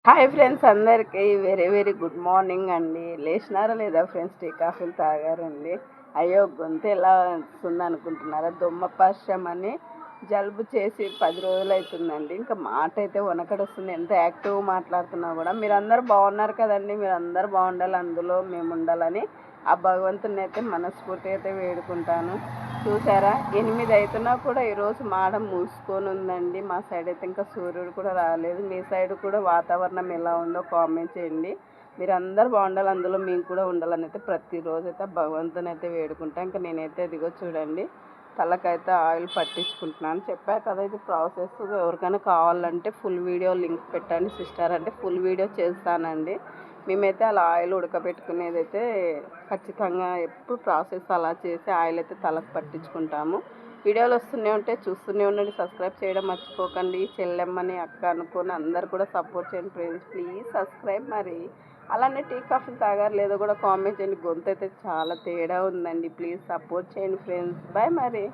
Hi friends, అందరికీ very very good morning అండి. లేచినారా లేదా ఫ్రెండ్స్? టీ కాఫీలు తాగారండి? అయ్యో, గొంతు ఎలా వస్తుంది అనుకుంటున్నారా? దుమ్మపాశ్యం అని జలుబు చేసి 10 రోజులు అవుతుందండి. ఇంకా మాట అయితే వనకడొస్తుంది. ఎంత యాక్టివ్ మాట్లాడుతున్నా కూడా. మీరందరూ బాగున్నారు కదండి. మీరందరూ బాగుండాలి, అందులో మేము ఉండాలని ఆ భగవంతుని అయితే మనస్ఫూర్తిగా అయితే వేడుకుంటాను. చూసారా, 8 అవుతున్నా కూడా ఈరోజు మాడ మూసుకొని ఉందండి. మా సైడ్ అయితే ఇంకా సూర్యుడు కూడా రాలేదు. మీ సైడ్ కూడా వాతావరణం ఎలా ఉందో కామెంట్ చేయండి. మీరు అందరు బాగుండాలి, అందులో మేము కూడా ఉండాలని అయితే ప్రతిరోజు అయితే భగవంతుని అయితే వేడుకుంటాం. ఇంకా నేనైతే ఇదిగో చూడండి, తలకైతే ఆయిల్ పట్టించుకుంటున్నాను. చెప్పా కదా, ఇది ప్రాసెస్. ఎవరికైనా కావాలంటే ఫుల్ వీడియో లింక్ పెట్టండి సిస్టర్, అంటే ఫుల్ వీడియో చేస్తానండి. మేమైతే అలా ఆయిల్ ఉడకబెట్టుకునేది అయితే ఖచ్చితంగా ఎప్పుడు ప్రాసెస్ అలా చేసి ఆయిల్ అయితే తలకు పట్టించుకుంటాము. వీడియోలు వస్తూనే ఉంటే చూస్తూనే ఉండండి. సబ్స్క్రైబ్ చేయడం మర్చిపోకండి. చెల్లెమ్మని అక్క అనుకొని అందరు కూడా సపోర్ట్ చేయండి ఫ్రెండ్స్. Please subscribe. మరి అలానే టీ కాఫీ తాగారు లేదో కూడా కామెంట్ చేయండి. గొంతు అయితే చాలా తేడా ఉందండి. ప్లీజ్ సపోర్ట్ చేయండి ఫ్రెండ్స్. బాయ్ మరి.